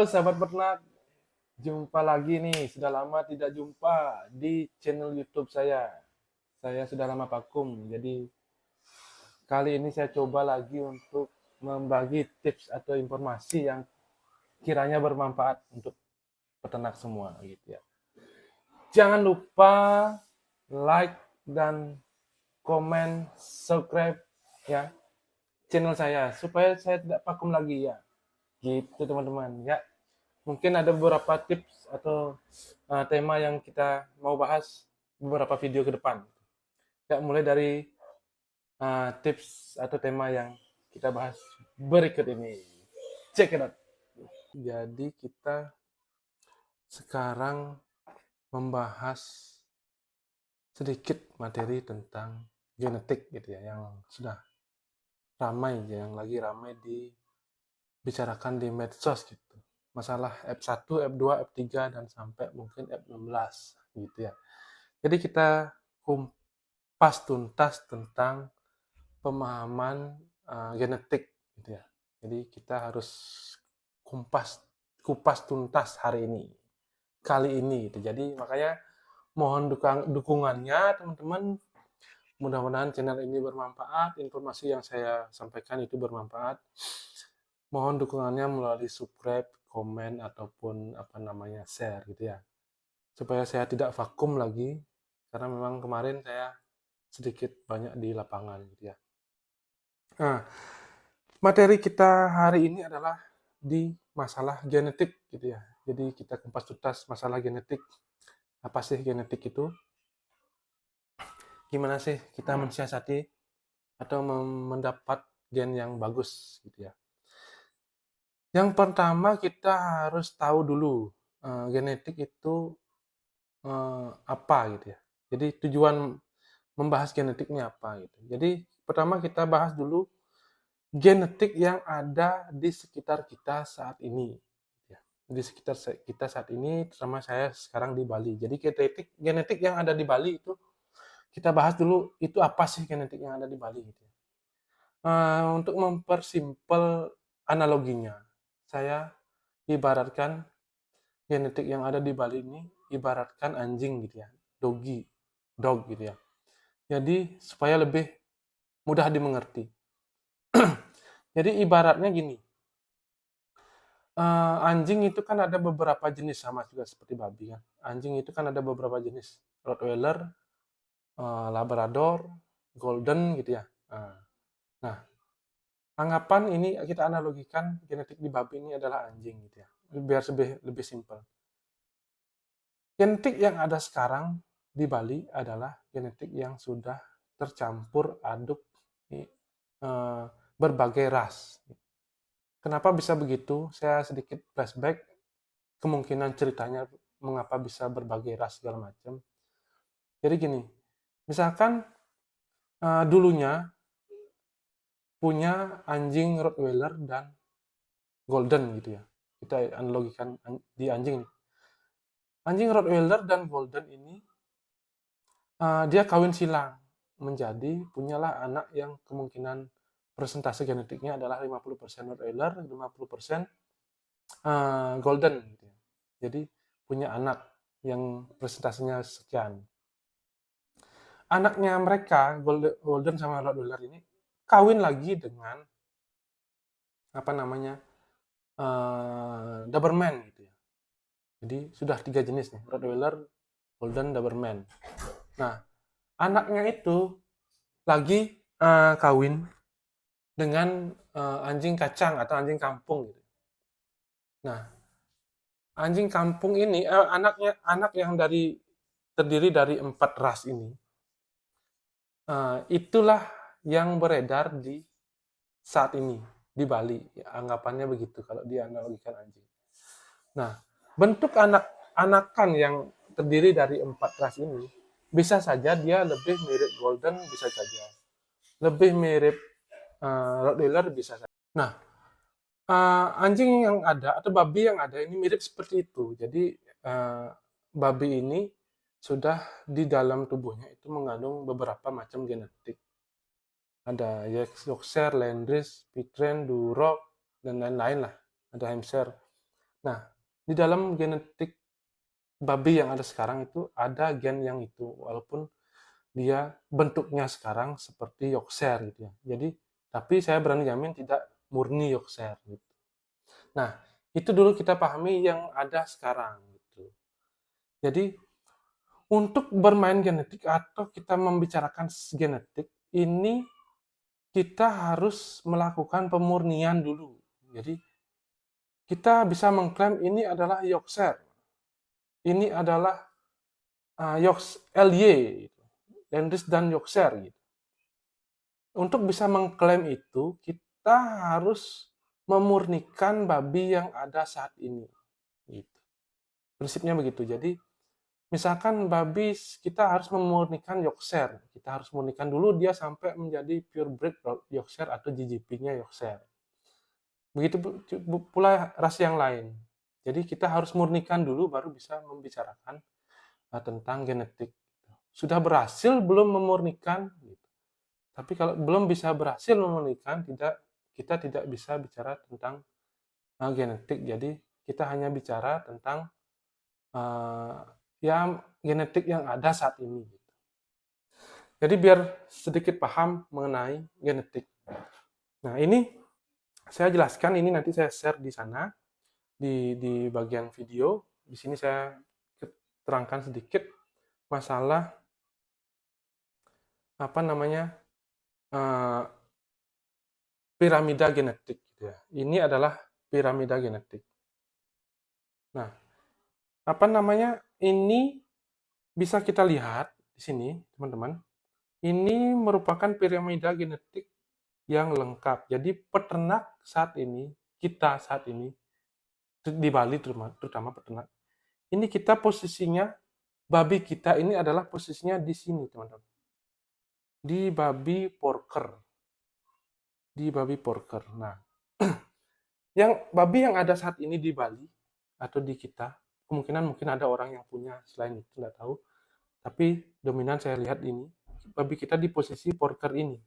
sahabat peternak, jumpa lagi nih. Sudah lama tidak jumpa di channel YouTube saya. Saya sudah lama vakum, jadi kali ini saya coba lagi untuk membagi tips atau informasi yang kiranya bermanfaat untuk peternak semua gitu ya. Jangan lupa like dan komen, subscribe ya channel saya supaya saya tidak vakum lagi ya. Gitu teman-teman ya. Mungkin ada beberapa tips atau tema yang kita mau bahas beberapa video ke depan. Ya, mulai dari tips atau tema yang kita bahas berikut ini. Check it out. Jadi kita sekarang membahas sedikit materi tentang genetik gitu ya, yang sudah ramai, yang lagi ramai dibicarakan di medsos gitu. Masalah F1, F2, F3 dan sampai mungkin F16 gitu ya. Jadi kita kupas tuntas tentang pemahaman genetik gitu ya. Jadi kita harus kupas tuntas hari ini, kali ini gitu. Jadi makanya mohon dukungannya teman-teman. Mudah-mudahan channel ini bermanfaat, informasi yang saya sampaikan itu bermanfaat. Mohon dukungannya melalui subscribe, komen ataupun share gitu ya. Supaya saya tidak vakum lagi karena memang kemarin saya sedikit banyak di lapangan gitu ya. Nah, materi kita hari ini adalah di masalah genetik gitu ya. Jadi kita kupas tuntas masalah genetik. Apa sih genetik itu? Gimana sih kita mensiasati atau mendapat gen yang bagus gitu ya. Yang pertama kita harus tahu dulu genetik itu apa gitu ya. Jadi tujuan membahas genetiknya apa gitu. Jadi pertama kita bahas dulu genetik yang ada di sekitar kita saat ini. Ya. Di sekitar kita saat ini, terutama saya sekarang di Bali. Jadi genetik yang ada di Bali itu kita bahas dulu itu apa sih genetik yang ada di Bali gitu ya. Untuk mempersimpel analoginya, saya ibaratkan genetik yang ada di Bali ini ibaratkan anjing gitu ya, dog gitu ya. Jadi supaya lebih mudah dimengerti. Jadi ibaratnya gini, anjing itu kan ada beberapa jenis sama juga seperti babi kan. Anjing itu kan ada beberapa jenis, Rottweiler, Labrador, Golden gitu ya. Nah, anggapan ini kita analogikan genetik di babi ini adalah anjing gitu ya, biar lebih simpel. Genetik yang ada sekarang di Bali adalah genetik yang sudah tercampur aduk berbagai ras. Kenapa bisa begitu? Saya sedikit flashback kemungkinan ceritanya mengapa bisa berbagai ras segala macam. Jadi gini, misalkan dulunya punya anjing Rottweiler dan Golden gitu ya. Kita analogikan di anjing nih. Anjing Rottweiler dan Golden ini dia kawin silang menjadi punyalah anak yang kemungkinan persentase genetiknya adalah 50% Rottweiler, 50% Golden gitu ya. Jadi punya anak yang persentasenya sekian. Anaknya mereka Golden sama Rottweiler ini kawin lagi dengan Doberman gitu ya. Jadi sudah 3 jenis nih, Rottweiler, Golden, Doberman. Nah, anaknya itu lagi kawin dengan anjing kacang atau anjing kampung gitu. Nah, anjing kampung ini anak yang terdiri dari 4 ras ini, itulah yang beredar di saat ini di Bali. Ya, anggapannya begitu kalau dianalogikan anjing. Nah, bentuk anakan yang terdiri dari 4 ras ini bisa saja dia lebih mirip Golden, bisa saja lebih mirip Rottweiler, bisa saja. Nah, anjing yang ada atau babi yang ada ini mirip seperti itu. Jadi babi ini sudah di dalam tubuhnya itu mengandung beberapa macam genetik. Ada Yorkshire, Landrace, Pitren, Duroc, dan lain-lain lah. Ada Hampshire. Nah, di dalam genetik babi yang ada sekarang itu ada gen yang itu, walaupun dia bentuknya sekarang seperti Yorkshire gitu ya. Jadi, tapi saya berani jamin tidak murni Yorkshire gitu. Nah, itu dulu kita pahami yang ada sekarang gitu. Jadi, untuk bermain genetik atau kita membicarakan genetik, ini kita harus melakukan pemurnian dulu. Jadi, kita bisa mengklaim ini adalah Yorkshire, ini adalah LY, Landis dan Yorkshire gitu. Untuk bisa mengklaim itu, kita harus memurnikan babi yang ada saat ini. Gitu. Prinsipnya begitu. Jadi, misalkan babi kita harus memurnikan Yorkshire. Kita harus memurnikan dulu dia sampai menjadi purebred Yorkshire atau GGP-nya Yorkshire. Begitu pula ras yang lain. Jadi kita harus murnikan dulu baru bisa membicarakan tentang genetik. Sudah berhasil belum memurnikan? Gitu. Tapi kalau belum bisa berhasil memurnikan, kita tidak bisa bicara tentang genetik. Jadi kita hanya bicara tentang ya genetik yang ada saat ini. Jadi biar sedikit paham mengenai genetik. Nah ini saya jelaskan, ini nanti saya share di sana di bagian video. Di sini saya terangkan sedikit masalah apa namanya piramida genetik. Gitu ya. Ini adalah piramida genetik. Nah, apa namanya? Ini bisa kita lihat di sini, teman-teman. Ini merupakan piramida genetik yang lengkap. Jadi peternak saat ini, kita saat ini di Bali terutama peternak. Ini kita posisinya babi kita ini adalah posisinya di sini, teman-teman. Di babi porker. Di babi porker. Nah, babi yang ada saat ini di Bali atau di kita, kemungkinan mungkin ada orang yang punya selain itu, nggak tahu. Tapi dominan saya lihat ini, babi kita di posisi porker ini.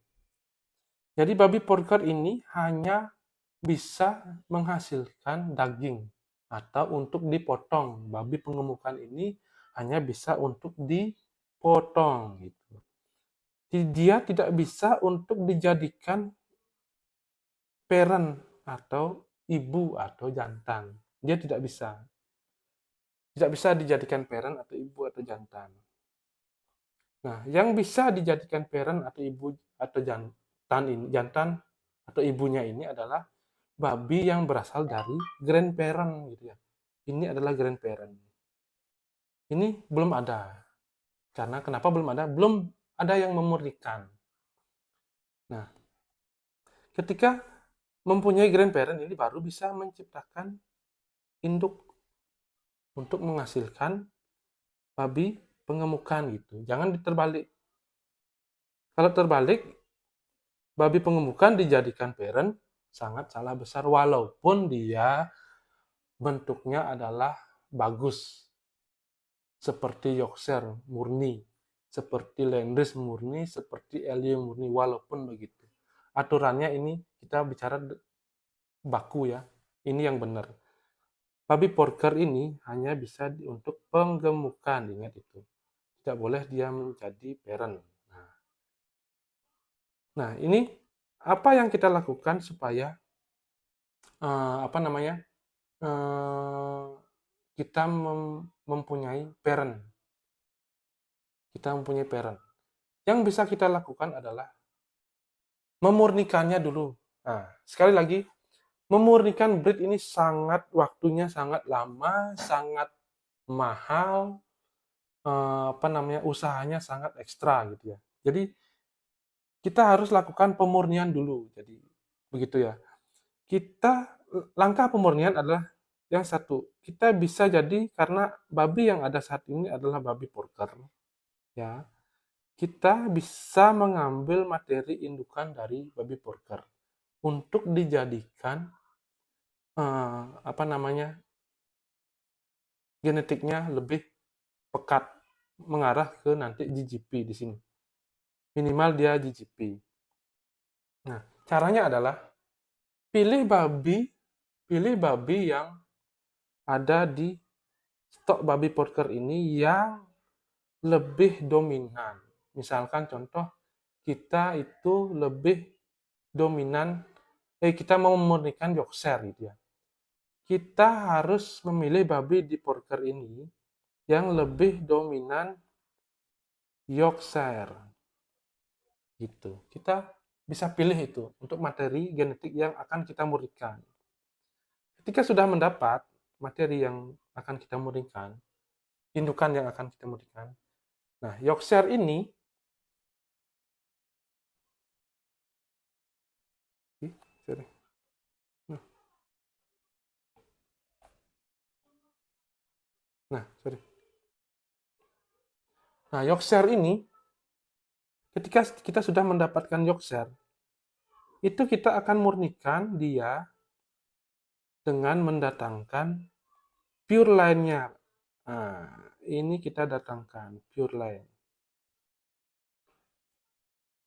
Jadi babi porker ini hanya bisa menghasilkan daging atau untuk dipotong. Babi pengemukan ini hanya bisa untuk dipotong gitu. Dia tidak bisa untuk dijadikan parent atau ibu atau jantan. Dia tidak bisa. Tidak bisa dijadikan parent atau ibu atau jantan. Nah, yang bisa dijadikan parent atau ibu atau jantan atau ibunya ini adalah babi yang berasal dari grandparent gitu ya. Ini adalah grandparent. Ini belum ada. Karena kenapa belum ada? Belum ada yang memurnikan. Nah, ketika mempunyai grandparent ini baru bisa menciptakan induk untuk menghasilkan babi pengemukan gitu. Jangan diterbalik. Kalau terbalik, babi pengemukan dijadikan parent sangat salah besar walaupun dia bentuknya adalah bagus. Seperti Yorkshire murni, seperti Landis murni, seperti LY murni, walaupun begitu. Aturannya ini kita bicara baku ya, ini yang benar. Babi porker ini hanya bisa untuk penggemukan, ingat itu. Tidak boleh dia menjadi parent. Nah, ini apa yang kita lakukan supaya apa namanya kita mempunyai parent. Kita mempunyai parent. Yang bisa kita lakukan adalah memurnikannya dulu. Nah, sekali lagi, memurnikan breed ini waktunya sangat lama, sangat mahal, apa namanya, usahanya sangat ekstra gitu ya. Jadi kita harus lakukan pemurnian dulu. Jadi begitu ya. Langkah pemurnian adalah yang satu, kita bisa jadi karena babi yang ada saat ini adalah babi porker, ya. Kita bisa mengambil materi indukan dari babi porker untuk dijadikan apa namanya genetiknya lebih pekat mengarah ke nanti GGP di sini. Minimal dia GGP. Nah, caranya adalah pilih babi yang ada di stok babi porker ini yang lebih dominan. Misalkan contoh, kita itu lebih dominan, kita mau memurnikan Yorkshire gitu ya. Kita harus memilih babi di porker ini yang lebih dominan Yorkshire. Gitu. Kita bisa pilih itu untuk materi genetik yang akan kita murnikan. Ketika sudah mendapat materi yang akan kita murnikan, indukan yang akan kita murnikan. Nah, Yorkshire ini sorry. Nah, sorry. Nah, Yorkshire ini ketika kita sudah mendapatkan Yorkshire, itu kita akan murnikan dia dengan mendatangkan pure line-nya. Nah, ini kita datangkan pure line.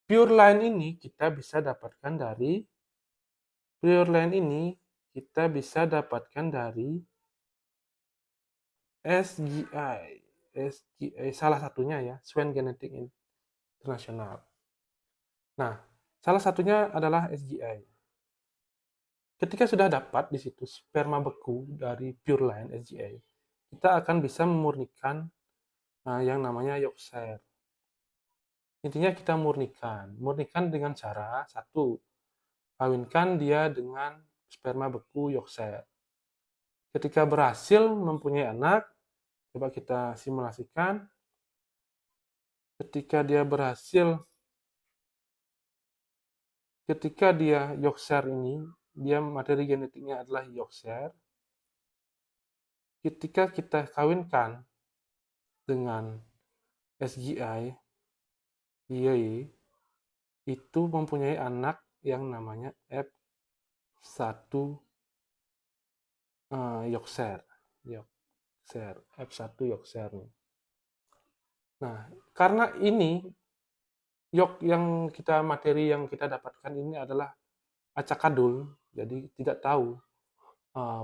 Pure line ini kita bisa dapatkan dari Pure line ini kita bisa dapatkan dari SGI. SGI salah satunya ya, Swan Genetic International. Nah, salah satunya adalah SGI. Ketika sudah dapat di situ sperma beku dari Pure line SGI, kita akan bisa memurnikan yang namanya Yorkshire. Intinya kita murnikan dengan cara satu, kawinkan dia dengan sperma beku Yorkshire. Ketika berhasil mempunyai anak, coba kita simulasikan. Ketika dia berhasil, ketika dia Yorkshire ini, dia materi genetiknya adalah Yorkshire. Ketika kita kawinkan dengan SGI, dia itu mempunyai anak yang namanya F1 Yorkshire. F1 Yorkshire. Nah, karena ini materi yang kita dapatkan ini adalah acak adul, jadi tidak tahu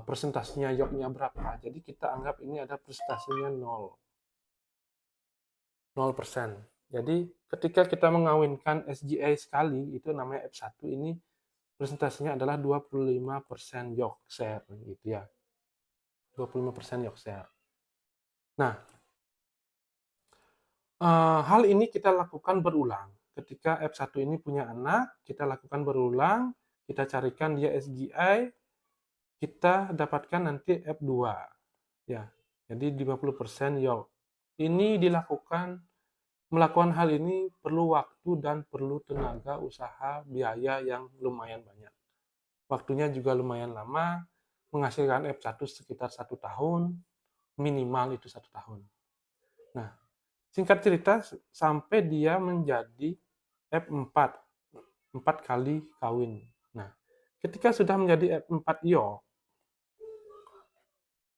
persentasenya Yorknya berapa. Jadi kita anggap ini ada presentasinya 0%. Jadi ketika kita mengawinkan SGI sekali, itu namanya F1 ini presentasinya adalah 25% Yorkshire gitu ya. 25% Yorkshire. Nah, hal ini kita lakukan berulang. Ketika F1 ini punya anak, kita lakukan berulang, kita carikan dia SGI, kita dapatkan nanti F2. Ya. Jadi 50% York. Ini melakukan hal ini perlu waktu dan perlu tenaga, usaha, biaya yang lumayan banyak. Waktunya juga lumayan lama, menghasilkan F1 sekitar 1 tahun, minimal itu 1 tahun. Nah, singkat cerita, sampai dia menjadi F4, 4 kali kawin. Nah, ketika sudah menjadi F4 York,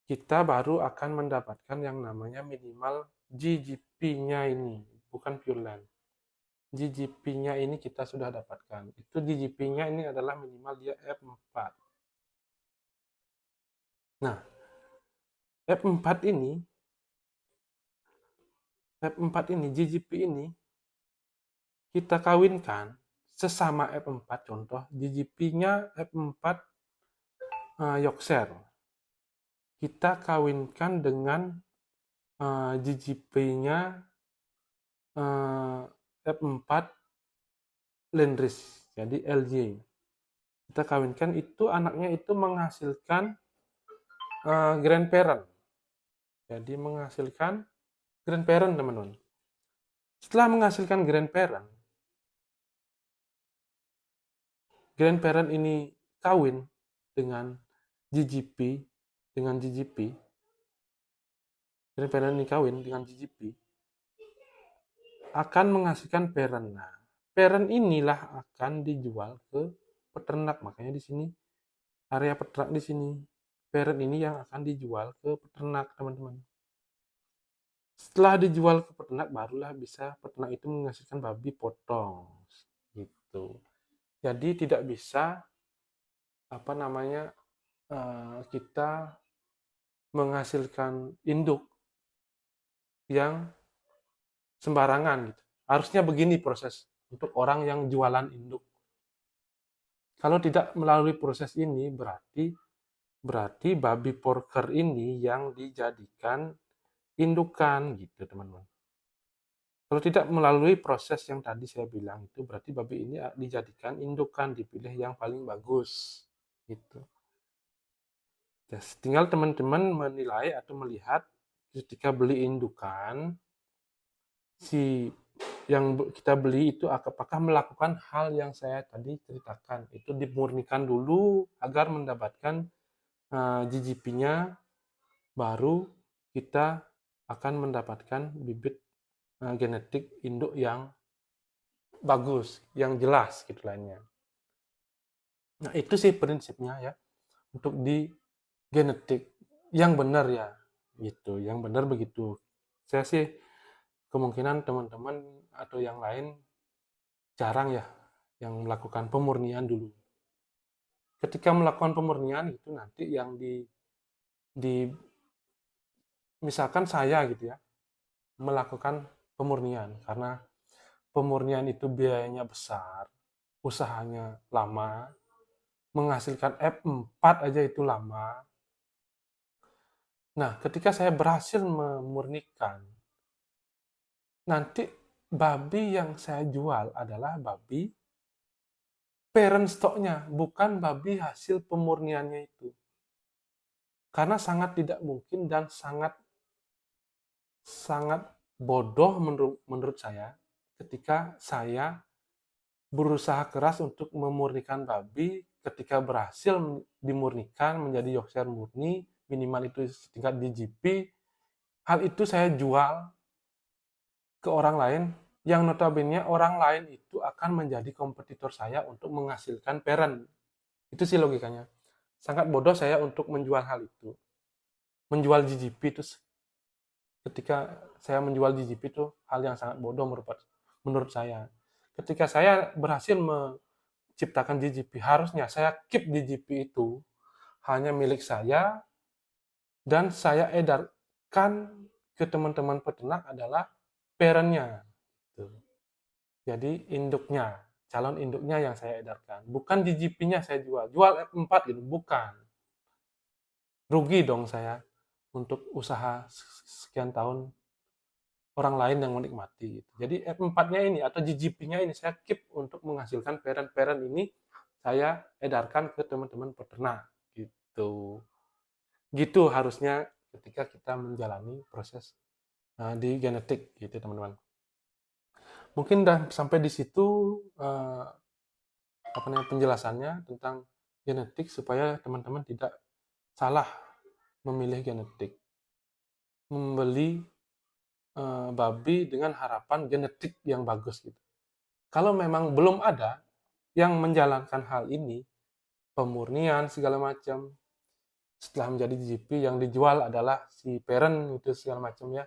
kita baru akan mendapatkan yang namanya minimal GGP-nya ini, bukan Pure Land. GGP-nya ini kita sudah dapatkan. Itu GGP-nya ini adalah minimal dia F4. Nah, F4 ini GGP ini kita kawinkan sesama F4, contoh GGP-nya F4 Yorkshire. Kita kawinkan dengan GGP-nya F4 Landris, jadi LJ. Kita kawinkan itu, anaknya itu menghasilkan grandparent. Jadi menghasilkan grandparent, teman-teman. Setelah menghasilkan grandparent ini kawin dengan GGP, grandparent ini kawin dengan GGP, akan menghasilkan parent. Nah, parent inilah akan dijual ke peternak. Makanya di sini area peternak di sini. Parent ini yang akan dijual ke peternak, teman-teman. Setelah dijual ke peternak, barulah bisa peternak itu menghasilkan babi potong. Gitu. Jadi tidak bisa kita menghasilkan induk yang sembarangan gitu. Harusnya begini proses untuk orang yang jualan induk. Kalau tidak melalui proses ini berarti babi porker ini yang dijadikan indukan gitu, teman-teman. Kalau tidak melalui proses yang tadi saya bilang itu berarti babi ini dijadikan indukan, dipilih yang paling bagus gitu. Ya, tinggal teman-teman menilai atau melihat ketika beli indukan, si yang kita beli itu apakah melakukan hal yang saya tadi ceritakan. Itu dimurnikan dulu agar mendapatkan GGP-nya, baru kita akan mendapatkan bibit genetik induk yang bagus, yang jelas gitu lainnya. Nah, itu sih prinsipnya ya untuk di genetik yang benar ya. Gitu, yang benar begitu. Saya sih kemungkinan teman-teman atau yang lain jarang ya yang melakukan pemurnian dulu. Ketika melakukan pemurnian itu nanti yang di misalkan saya gitu ya melakukan pemurnian karena pemurnian itu biayanya besar, usahanya lama, menghasilkan F4 aja itu lama. Nah, ketika saya berhasil memurnikan, nanti babi yang saya jual adalah babi parent stock-nya, bukan babi hasil pemurniannya itu. Karena sangat tidak mungkin dan sangat bodoh menurut saya ketika saya berusaha keras untuk memurnikan babi, ketika berhasil dimurnikan menjadi Yorkshire murni, minimal itu setingkat DGP, hal itu saya jual ke orang lain, yang notabene orang lain itu akan menjadi kompetitor saya untuk menghasilkan parent. Itu sih logikanya. Sangat bodoh saya untuk menjual hal itu. Menjual GGP itu, ketika saya menjual GGP itu hal yang sangat bodoh menurut saya. Ketika saya berhasil menciptakan GGP, harusnya saya keep GGP itu hanya milik saya dan saya edarkan ke teman-teman peternak adalah parent-nya. Jadi induknya, calon induknya yang saya edarkan. Bukan GGP-nya saya jual. Jual F4 gitu, bukan. Rugi dong saya untuk usaha sekian tahun orang lain yang menikmati. Gitu. Jadi F4-nya ini atau GGP-nya ini saya keep untuk menghasilkan parent-parent ini saya edarkan ke teman-teman peternak. Gitu. Gitu harusnya ketika kita menjalani proses di genetik gitu teman-teman. Mungkin dah sampai di situ penjelasannya tentang genetik supaya teman-teman tidak salah memilih genetik. Membeli babi dengan harapan genetik yang bagus gitu. Kalau memang belum ada yang menjalankan hal ini, pemurnian segala macam, setelah menjadi GGP yang dijual adalah si parent itu segala macam ya.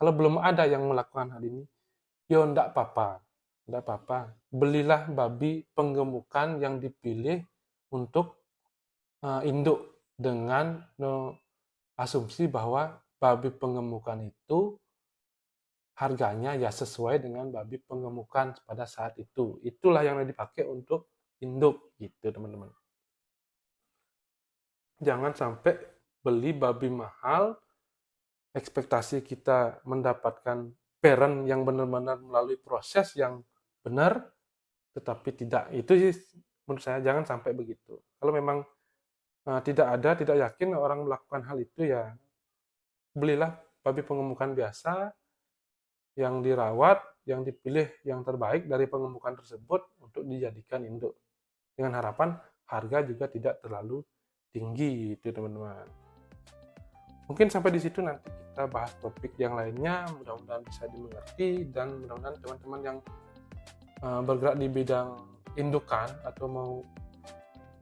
Kalau belum ada yang melakukan hal ini, yo enggak apa-apa. Enggak apa-apa. Belilah babi penggemukan yang dipilih untuk induk dengan asumsi bahwa babi penggemukan itu harganya ya sesuai dengan babi penggemukan pada saat itu. Itulah yang dipakai untuk induk gitu teman-teman. Jangan sampai beli babi mahal, ekspektasi kita mendapatkan parent yang benar-benar melalui proses yang benar, tetapi tidak. Itu sih menurut saya jangan sampai begitu. Kalau memang tidak ada, tidak yakin orang melakukan hal itu ya belilah babi pengemukan biasa yang dirawat, yang dipilih yang terbaik dari pengemukan tersebut untuk dijadikan induk. Dengan harapan harga juga tidak terlalu tinggi itu teman-teman. Mungkin sampai di situ nanti kita bahas topik yang lainnya, mudah-mudahan bisa dimengerti dan mudah-mudahan teman-teman yang bergerak di bidang indukan atau mau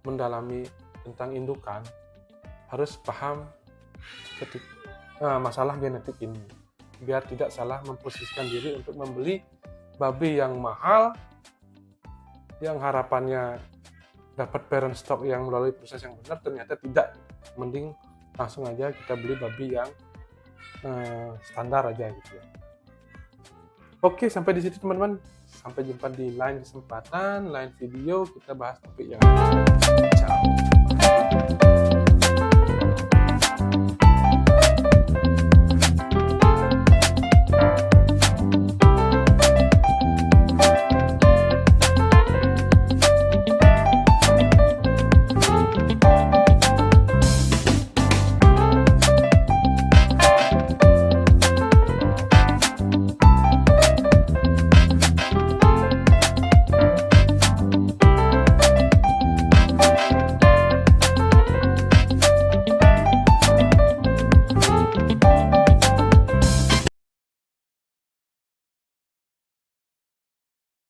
mendalami tentang indukan harus paham masalah genetik ini biar tidak salah memposisikan diri untuk membeli babi yang mahal yang harapannya dapat parent stock yang melalui proses yang benar, ternyata tidak. Mending langsung aja kita beli babi yang standar aja gitu ya. Oke, sampai di situ teman-teman. Sampai jumpa di lain kesempatan, lain video, kita bahas topik yang lain. Ciao.